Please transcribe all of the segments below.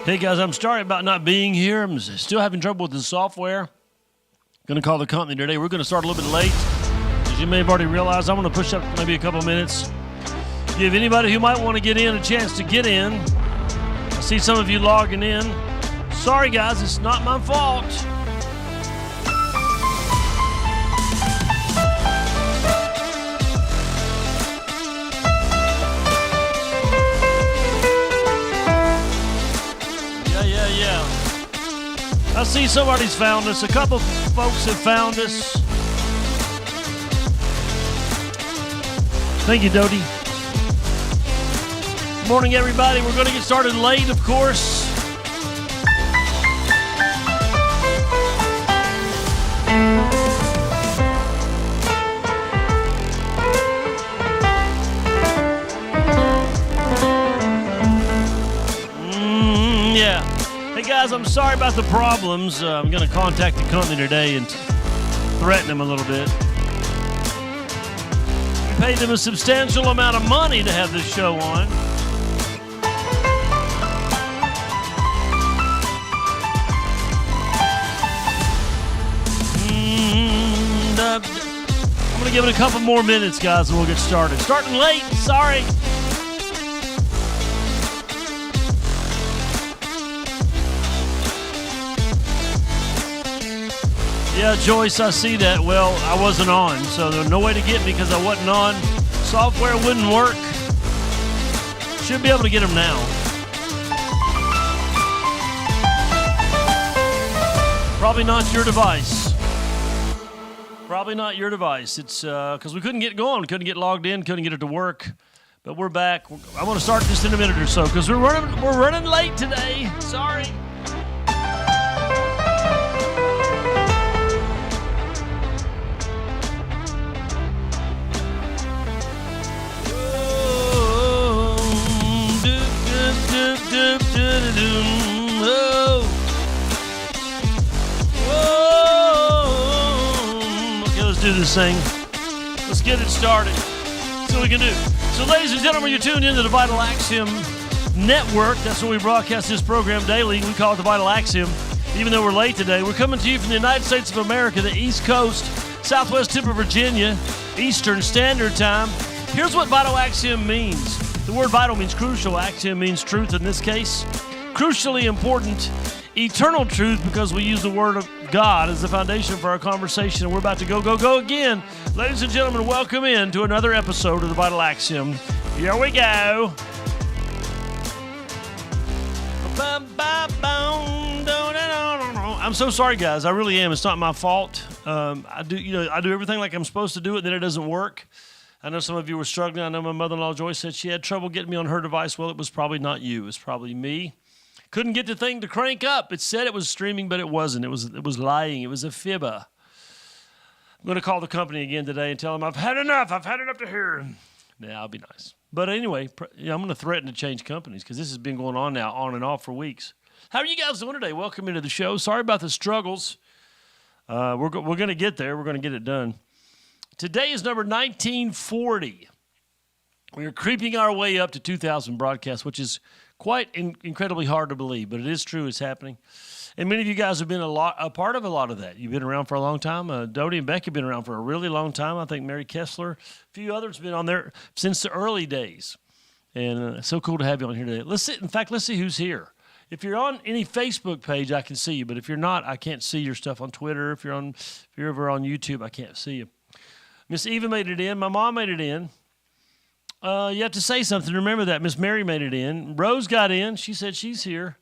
Hey guys, I'm sorry about not being here. I'm still having trouble with the software. Going to call the company today. We're going to start a little bit late. As you may have already realized, I'm going to push up maybe a couple minutes. Give anybody who might want to get in a chance to get in. I see some of you logging in. Sorry guys, it's not my fault. Yeah. I see somebody's found us. A couple folks have found us. Thank you, Dodie. Good morning, everybody. We're going to get started late, of course. Yeah. Hey guys, I'm sorry about the problems. I'm going to contact the company today and threaten them a little bit. We paid them a substantial amount of money to have this show on. I'm going to give it a couple more minutes, guys, and we'll get started. Starting late, sorry. Yeah, Joyce, I see that. Well, I wasn't on, so there was no way to get me because I wasn't on. Software wouldn't work. Should be able to get them now. Probably not your device. Probably not your device. It's because we couldn't get going, couldn't get logged in, couldn't get it to work. But we're back. I want to start just in a minute or so because we're running late today. Sorry. Okay, let's do this thing. Let's get it started. See what we can do. So, ladies and gentlemen, you're tuned into the Vital Axiom Network. That's where we broadcast this program daily. We call it the Vital Axiom. Even though we're late today, we're coming to you from the United States of America, the East Coast, Southwest tip of Virginia, Eastern Standard Time. Here's what Vital Axiom means. The word vital means crucial. Axiom means truth in this case. Crucially important, eternal truth, because we use the word of God as the foundation for our conversation. And we're about to go again. Ladies and gentlemen, welcome in to another episode of the Vital Axiom. Here we go. I'm so sorry, guys. I really am. It's not my fault. I do everything like I'm supposed to do it, and then it doesn't work. I know some of you were struggling. I know my mother-in-law, Joyce, said she had trouble getting me on her device. Well, it was probably not you. It was probably me. Couldn't get the thing to crank up. It said it was streaming, but it wasn't. It was lying. It was a fibber. I'm going to call the company again today and tell them I've had enough. I've had it up to here. Yeah, I'll be nice. But anyway, I'm going to threaten to change companies because this has been going on now, on and off for weeks. How are you guys doing today? Welcome into the show. Sorry about the struggles. We're going to get there. We're going to get it done. Today is number 1940. We are creeping our way up to 2,000 broadcasts, which is quite incredibly hard to believe, but it is true. It's happening. And many of you guys have been a part of a lot of that. You've been around for a long time. Dodie and Becky have been around for a really long time. I think Mary Kessler, a few others have been on there since the early days. And it's so cool to have you on here today. Let's see who's here. If you're on any Facebook page, I can see you. But if you're not, I can't see your stuff on Twitter. If you're ever on YouTube, I can't see you. Miss Eva made it in. My mom made it in. You have to say something. Remember that. Miss Mary made it in. Rose got in. She said she's here.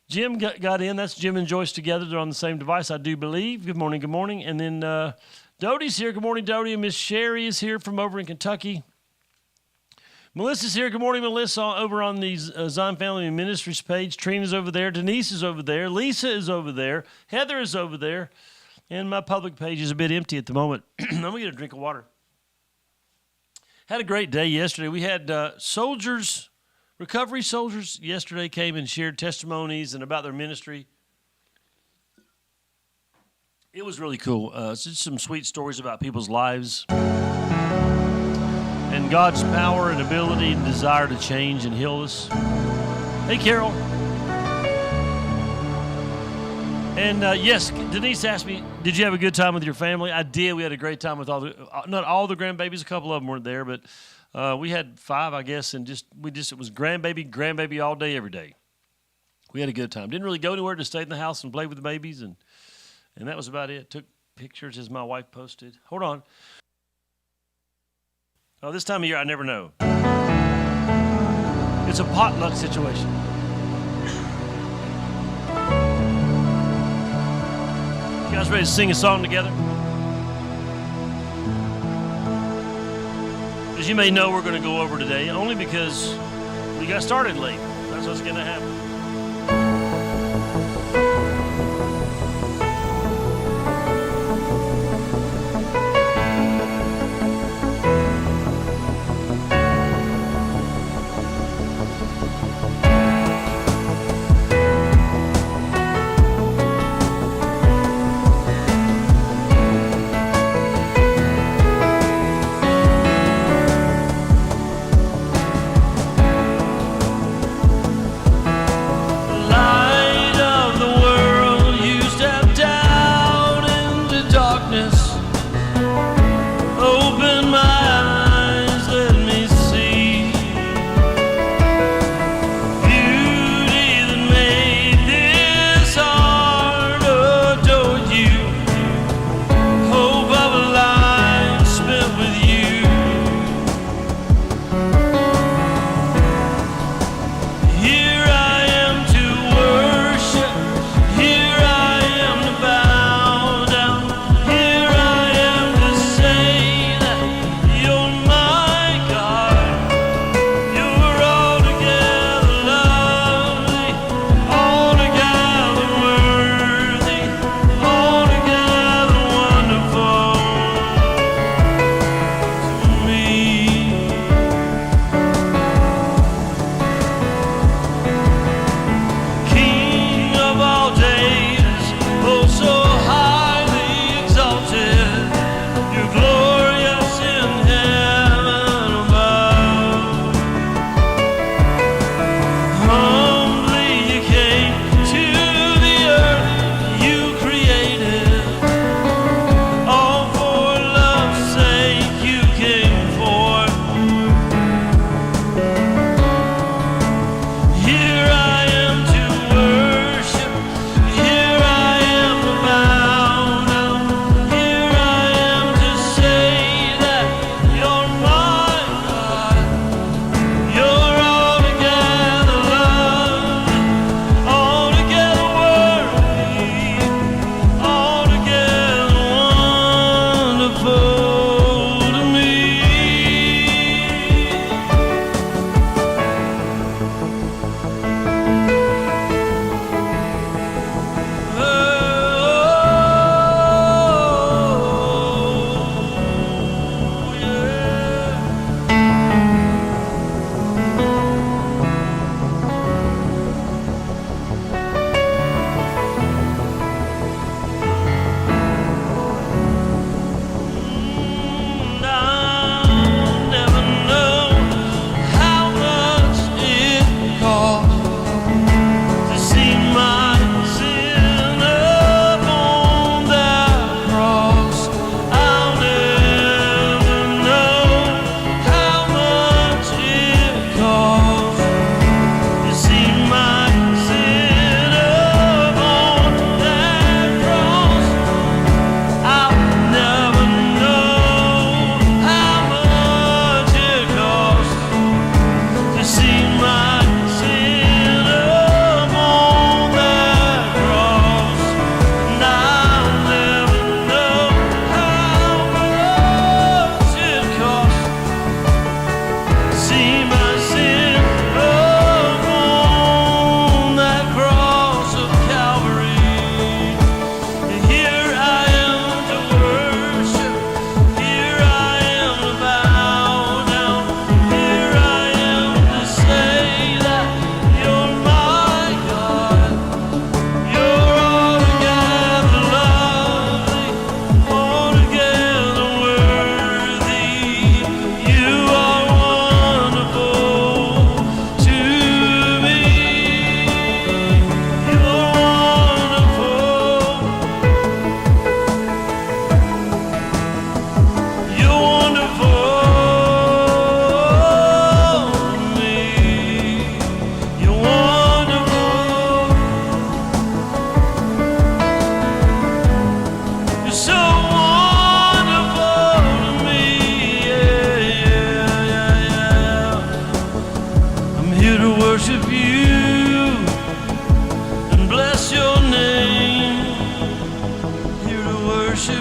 Jim got in. That's Jim and Joyce together. They're on the same device, I do believe. Good morning, good morning. And then Dodie's here. Good morning, Dodie. And Miss Sherry is here from over in Kentucky. Melissa's here. Good morning, Melissa, over on the Zion Family Ministries page. Trina's over there. Denise is over there. Lisa is over there. Heather is over there. And my public page is a bit empty at the moment. I'm going to get a drink of water. Had a great day yesterday. We had recovery soldiers yesterday came and shared testimonies and about their ministry. It was really cool. Just some sweet stories about people's lives and God's power and ability and desire to change and heal us. Hey, Carol. And yes, Denise asked me, "Did you have a good time with your family?" I did. We had a great time with not all the grandbabies. A couple of them weren't there, but we had 5, I guess, and it was grandbaby all day, every day. We had a good time. Didn't really go anywhere. Just stayed in the house and played with the babies, and that was about it. Took pictures as my wife posted. Hold on. Oh, this time of year, I never know. It's a potluck situation. You guys ready to sing a song together? As you may know, we're going to go over today, only because we got started late. That's what's going to happen.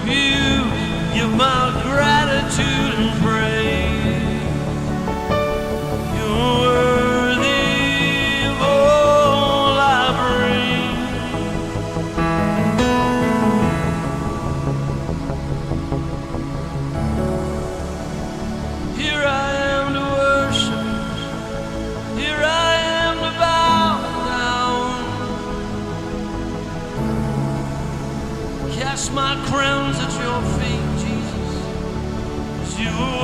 you, give my gratitude and praise. You're worthy of all I bring. Here I am to worship. Here I am to bow down. Cast my crowns at your feet, Jesus. 'Cause you are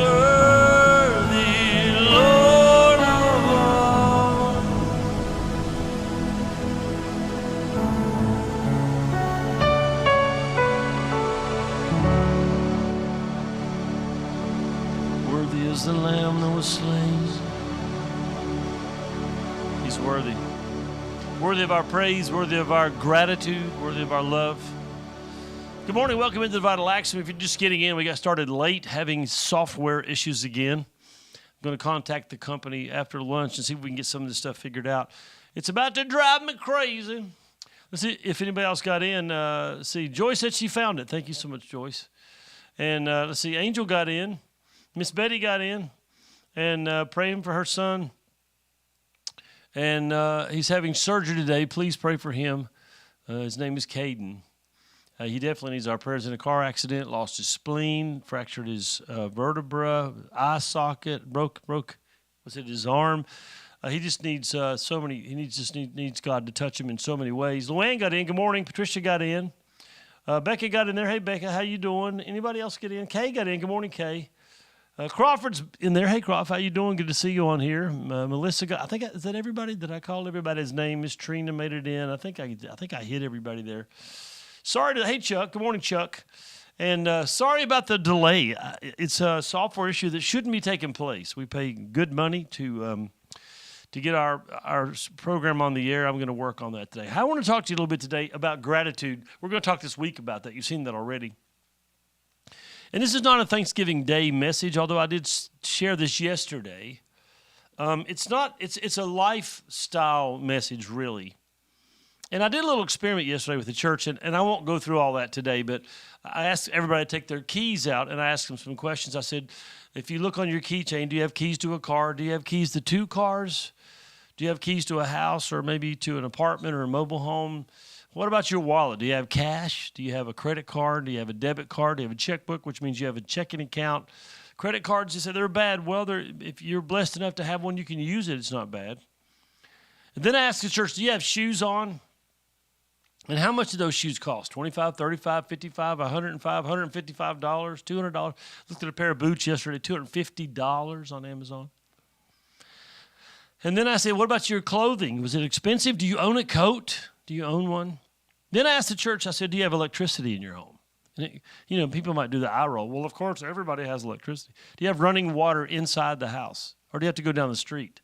worthy, Lord of all. Worthy is the Lamb that was slain. He's worthy. Worthy of our praise, worthy of our gratitude, worthy of our love. Good morning. Welcome into the Vital Action. If you're just getting in, we got started late having software issues again. I'm going to contact the company after lunch and see if we can get some of this stuff figured out. It's about to drive me crazy. Let's see if anybody else got in. See, Joyce said she found it. Thank you so much, Joyce. And let's see, Angel got in. Miss Betty got in. And praying for her son. And he's having surgery today. Please pray for him. His name is Caden. He definitely needs our prayers. In a car accident, lost his spleen, fractured his vertebra, eye socket, broke. Was it his arm? He just needs so many. He needs God to touch him in so many ways. Luann got in. Good morning. Patricia got in. Becca got in there. Hey, Becca, how you doing? Anybody else get in? Kay got in. Good morning, Kay. Crawford's in there. Hey, Crawford, how you doing? Good to see you on here. Melissa got. I think is that everybody? Did I call everybody's name? Miss Trina made it in. I think I hit everybody there. Hey, Chuck. Good morning, Chuck. And sorry about the delay. It's a software issue that shouldn't be taking place. We pay good money to get our program on the air. I'm going to work on that today. I want to talk to you a little bit today about gratitude. We're going to talk this week about that. You've seen that already. And this is not a Thanksgiving Day message, although I did share this yesterday. It's a lifestyle message, really. And I did a little experiment yesterday with the church, and I won't go through all that today, but I asked everybody to take their keys out, and I asked them some questions. I said, if you look on your keychain, do you have keys to a car? Do you have keys to 2 cars? Do you have keys to a house or maybe to an apartment or a mobile home? What about your wallet? Do you have cash? Do you have a credit card? Do you have a debit card? Do you have a checkbook, which means you have a checking account? Credit cards, you say they're bad. Well, if you're blessed enough to have one, you can use it. It's not bad. And then I asked the church, do you have shoes on? And how much do those shoes cost? $25, $35, $55, $105, $155, $200. Looked at a pair of boots yesterday, $250 on Amazon. And then I said, what about your clothing? Was it expensive? Do you own a coat? Do you own one? Then I asked the church, I said, do you have electricity in your home? And people might do the eye roll. Well, of course, everybody has electricity. Do you have running water inside the house? Or do you have to go down the street?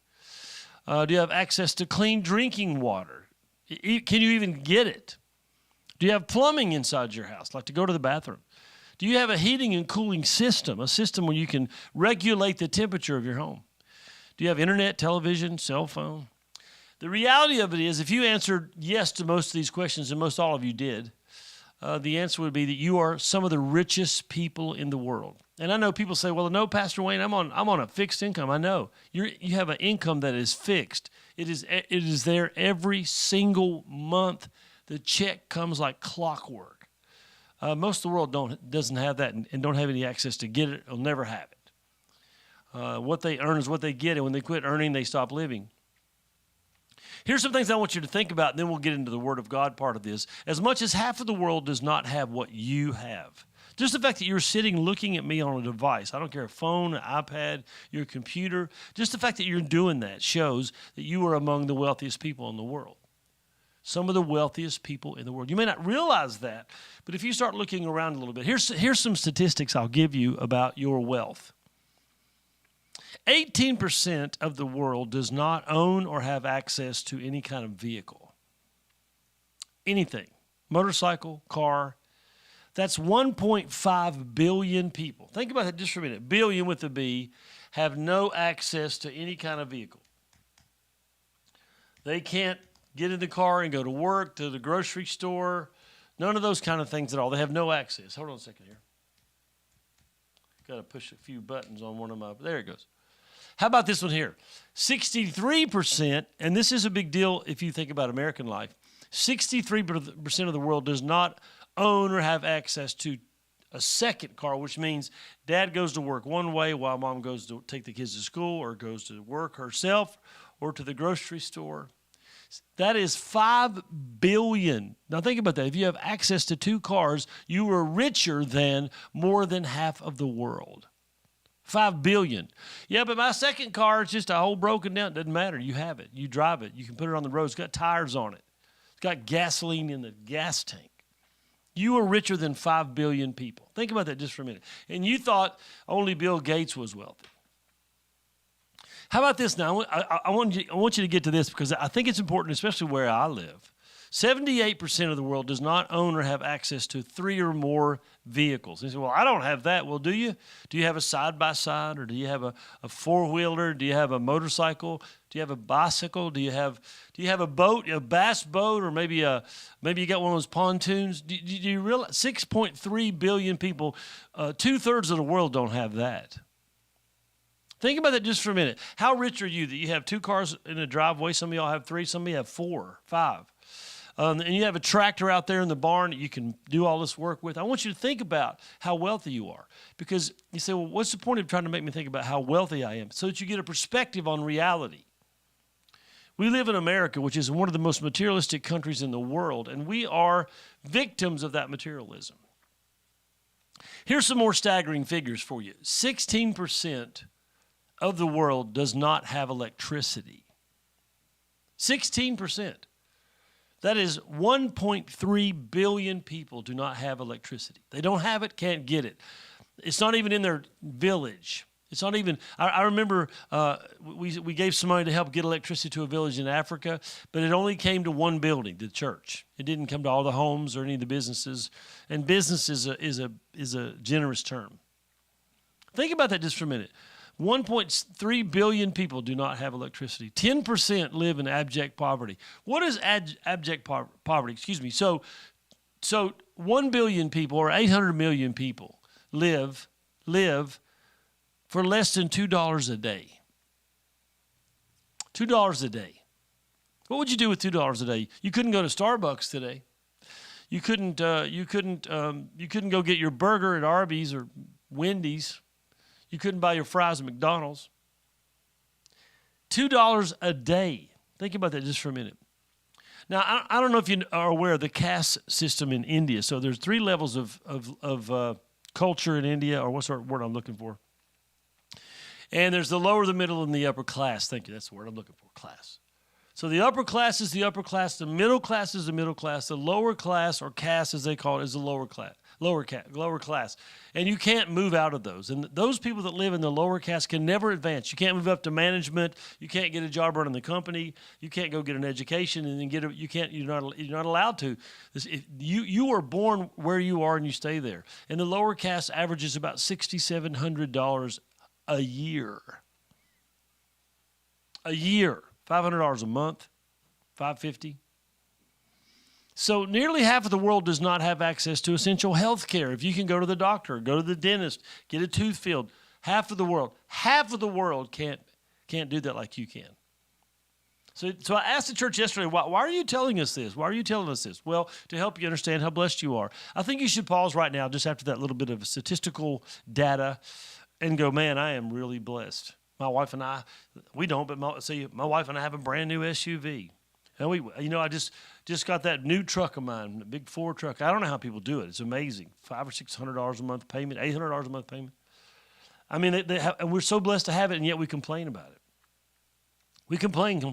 Do you have access to clean drinking water? Can you even get it? Do you have plumbing inside your house, like to go to the bathroom? Do you have a heating and cooling system, a system where you can regulate the temperature of your home? Do you have internet, television, cell phone? The reality of it is, if you answered yes to most of these questions, and most all of you did, the answer would be that you are some of the richest people in the world. And I know people say, well, no, Pastor Wayne, I'm on a fixed income. I know. You have an income that is fixed. It is there every single month. The check comes like clockwork. Most of the world doesn't have that and don't have any access to get it. They'll never have it. What they earn is what they get, and when they quit earning, they stop living. Here's some things I want you to think about, and then we'll get into the Word of God part of this. As much as half of the world does not have what you have, just the fact that you're sitting looking at me on a device, I don't care, a phone, an iPad, your computer, just the fact that you're doing that shows that you are among the wealthiest people in the world. Some of the wealthiest people in the world. You may not realize that, but if you start looking around a little bit, here's some statistics I'll give you about your wealth. 18% of the world does not own or have access to any kind of vehicle. Anything. Motorcycle, car. That's 1.5 billion people. Think about that just for a minute. Billion with a B have no access to any kind of vehicle. They can't get in the car and go to work, to the grocery store, None of those kind of things at all. They have no access. Hold on a second here. Got to push a few buttons on one of my, there it goes. How about this one here? 63%, and this is a big deal if you think about American life, 63% of the world does not own or have access to a second car, which means dad goes to work one way while mom goes to take the kids to school or goes to work herself or to the grocery store. That is 5 billion. Now think about that. If you have access to 2 cars, you are richer than more than half of the world. 5 billion. Yeah, but my second car is just a whole broken down. It doesn't matter. You have it. You drive it. You can put it on the road. It's got tires on it. It's got gasoline in the gas tank. You are richer than 5 billion people. Think about that just for a minute. And you thought only Bill Gates was wealthy. How about this now? I want you to get to this because I think it's important, especially where I live. 78% of the world does not own or have access to 3 or more vehicles. You say, well, I don't have that. Well, do you? Do you have a side-by-side, or do you have a four-wheeler? Do you have a motorcycle? Do you have a bicycle? Do you have a boat, a bass boat, or maybe you got one of those pontoons? Do you realize 6.3 billion people, 2/3 of the world don't have that? Think about that just for a minute. How rich are you that you have 2 cars in a driveway? Some of y'all have 3, some of you have 4, 5. And you have a tractor out there in the barn that you can do all this work with. I want you to think about how wealthy you are. Because you say, well, what's the point of trying to make me think about how wealthy I am? So that you get a perspective on reality. We live in America, which is one of the most materialistic countries in the world, and we are victims of that materialism. Here's some more staggering figures for you. 16% of the world does not have electricity. 16%. That is 1.3 billion people do not have electricity. They don't have it, can't get it. It's not even in their village. It's not even, I remember we gave some money to help get electricity to a village in Africa, but it only came to one building, the church. It didn't come to all the homes or any of the businesses. And business is a generous term. Think about that just for a minute. 1.3 billion people do not have electricity. 10% live in abject poverty. What is abject poverty? Excuse me. So 1 billion people or 800 million people live for less than $2 a day. $2 a day. What would you do with $2 a day? You couldn't go to Starbucks today. You couldn't go get your burger at Arby's or Wendy's. You couldn't buy your fries at McDonald's. $2 a day. Think about that just for a minute. Now, I don't know if you are aware of the caste system in India. So there's 3 levels of culture in India, or what's the word I'm looking for? And there's the lower, the middle, and the upper class. Thank you. That's the word I'm looking for, class. So the upper class is the upper class. The middle class is the middle class. The lower class, or caste as they call it, is the lower class. Lower class. And you can't move out of those. And those people that live in the lower caste can never advance. You can't move up to management. You can't get a job running the company. You can't go get an education and then you're not allowed to. You are born where you are and you stay there. And the lower caste averages about $6,700 a year. A year. $500 a month. $550. So nearly half of the world does not have access to essential health care. If you can go to the doctor, go to the dentist, get a tooth filled, half of the world can't do that like you can. So I asked the church yesterday, why are you telling us this? Why are you telling us this? Well, to help you understand how blessed you are. I think you should pause right now just after that little bit of statistical data and go, man, I am really blessed. My wife and I, we don't, but my wife and I have a brand new SUV. And I just got that new truck of mine, the big Ford truck. I don't know how people do it. It's amazing. $500 or $600 a month payment, $800 a month payment. I mean, and we're so blessed to have it, and yet we complain about it. We complain.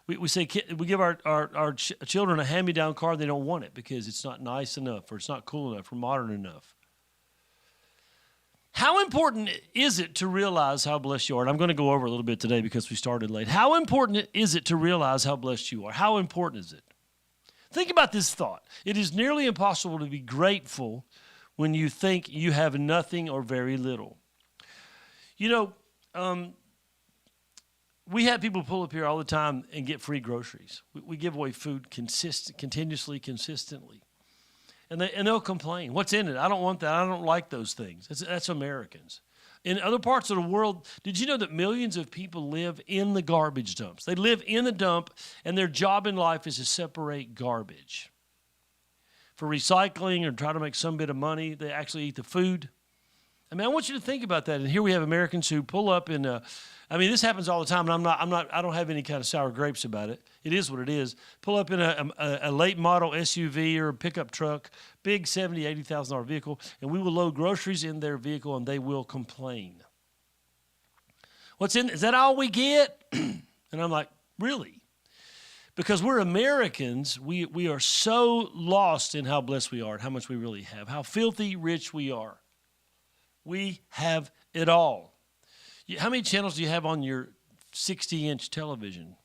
We say we give our children a hand-me-down car. They don't want it because it's not nice enough, or it's not cool enough, or modern enough. How important is it to realize how blessed you are? And I'm going to go over a little bit today because we started late. How important is it to realize how blessed you are? How important is it? Think about this thought. It is nearly impossible to be grateful when you think you have nothing or very little. We have people pull up here all the time and get free groceries. We give away food continuously, consistently. And they'll complain. What's in it? I don't want that. I don't like those things. That's Americans. In other parts of the world, did you know that millions of people live in the garbage dumps? They live in the dump, and their job in life is to separate garbage. For recycling or try to make some bit of money, they actually eat the food. I mean, I want you to think about that. And here we have Americans who pull up in this happens all the time, and I don't have any kind of sour grapes about it. It is what it is. Pull up in a late model SUV or a pickup truck, big $70,000, $80,000 vehicle, and we will load groceries in their vehicle, and they will complain. What's in? Is that all we get? And I'm like, really? Because we're Americans, we are so lost in how blessed we are and how much we really have, how filthy rich we are. We have it all. How many channels do you have on your 60-inch television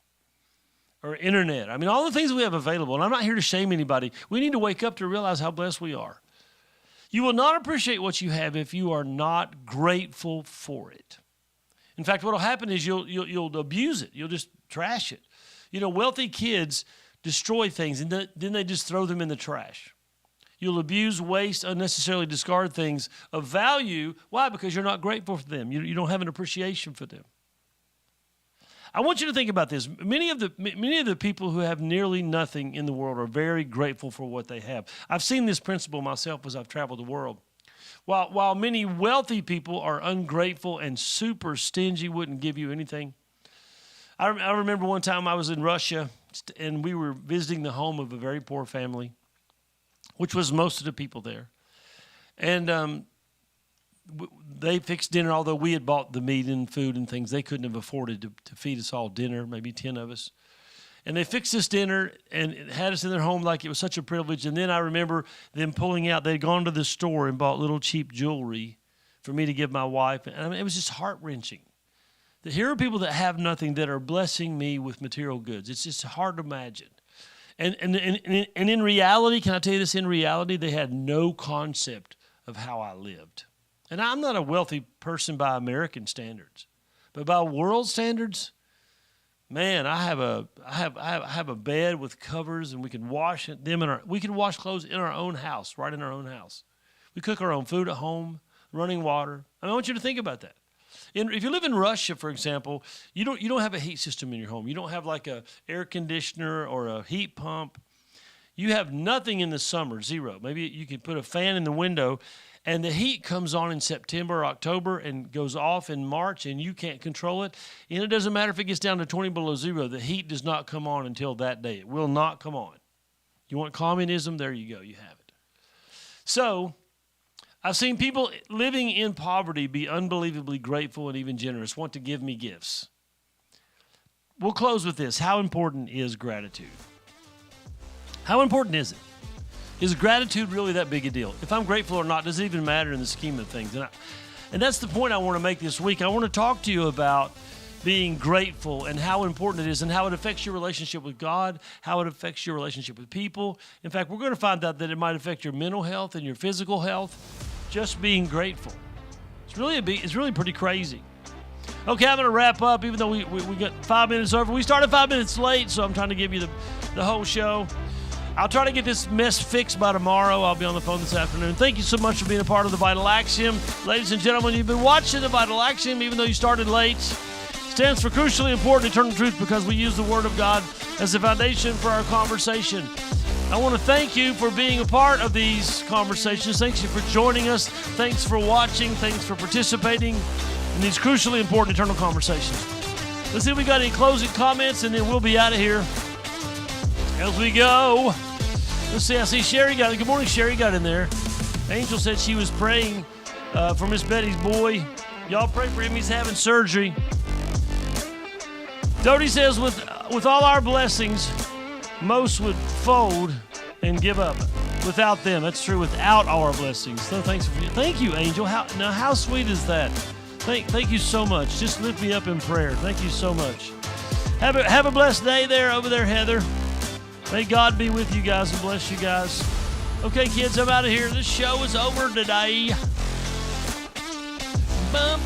or internet? I mean, all the things we have available, and I'm not here to shame anybody. We need to wake up to realize how blessed we are. You will not appreciate what you have if you are not grateful for it. In fact, what will happen is you'll abuse it. You'll just trash it. You know, wealthy kids destroy things, and then they just throw them in the trash. You'll abuse, waste, unnecessarily discard things of value. Why? Because you're not grateful for them. You don't have an appreciation for them. I want you to think about this. Many of the people who have nearly nothing in the world are very grateful for what they have. I've seen this principle myself as I've traveled the world. While many wealthy people are ungrateful and super stingy, wouldn't give you anything. I remember one time I was in Russia, and we were visiting the home of a very poor family, which was most of the people there. And they fixed dinner, although we had bought the meat and food and things. They couldn't have afforded to feed us all dinner, maybe 10 of us. And they fixed this dinner and had us in their home like it was such a privilege. And then I remember them pulling out, they'd gone to the store and bought little cheap jewelry for me to give my wife. And I mean, it was just heart-wrenching. That here are people that have nothing that are blessing me with material goods. It's just hard to imagine. And in reality, can I tell you this? In reality, they had no concept of how I lived. And I'm not a wealthy person by American standards, but by world standards, man, I have a bed with covers, and we can wash them we can wash clothes in our own house, right in our own house. We cook our own food at home, running water. I want you to think about that. If you live in Russia, for example, you don't have a heat system in your home. You don't have like a air conditioner or a heat pump. You have nothing in the summer, zero. Maybe you can put a fan in the window, and the heat comes on in September or October and goes off in March, and you can't control it. And it doesn't matter if it gets down to 20 below zero. The heat does not come on until that day. It will not come on. You want communism? There you go. You have it. So I've seen people living in poverty be unbelievably grateful and even generous, want to give me gifts. We'll close with this. How important is gratitude? How important is it? Is gratitude really that big a deal? If I'm grateful or not, does it even matter in the scheme of things? And that's the point I want to make this week. I want to talk to you about being grateful and how important it is and how it affects your relationship with God, how it affects your relationship with people. In fact, we're going to find out that it might affect your mental health and your physical health, just being grateful. It's really pretty crazy. Okay, I'm going to wrap up, even though we got 5 minutes over. We started 5 minutes late, so I'm trying to give you the whole show. I'll try to get this mess fixed by tomorrow. I'll be on the phone this afternoon. Thank you so much for being a part of the Vital Axiom. Ladies and gentlemen, you've been watching the Vital Axiom, even though you started late. Stands for crucially important eternal truth because we use the Word of God as the foundation for our conversation. I want to thank you for being a part of these conversations. Thanks you for joining us. Thanks for watching. Thanks for participating in these crucially important eternal conversations. Let's see if we got any closing comments, and then we'll be out of here. As we go, let's see, I see Sherry got it. Good morning, Sherry got in there. Angel said she was praying for Miss Betty's boy. Y'all pray for him. He's having surgery. Dodie says, with all our blessings, most would fold and give up. Without them, that's true. Without our blessings. So thank you, Angel. How sweet is that? Thank you so much. Just lift me up in prayer. Thank you so much. Have a blessed day over there, Heather. May God be with you guys and bless you guys. Okay, kids, I'm out of here. This show is over today. Bum,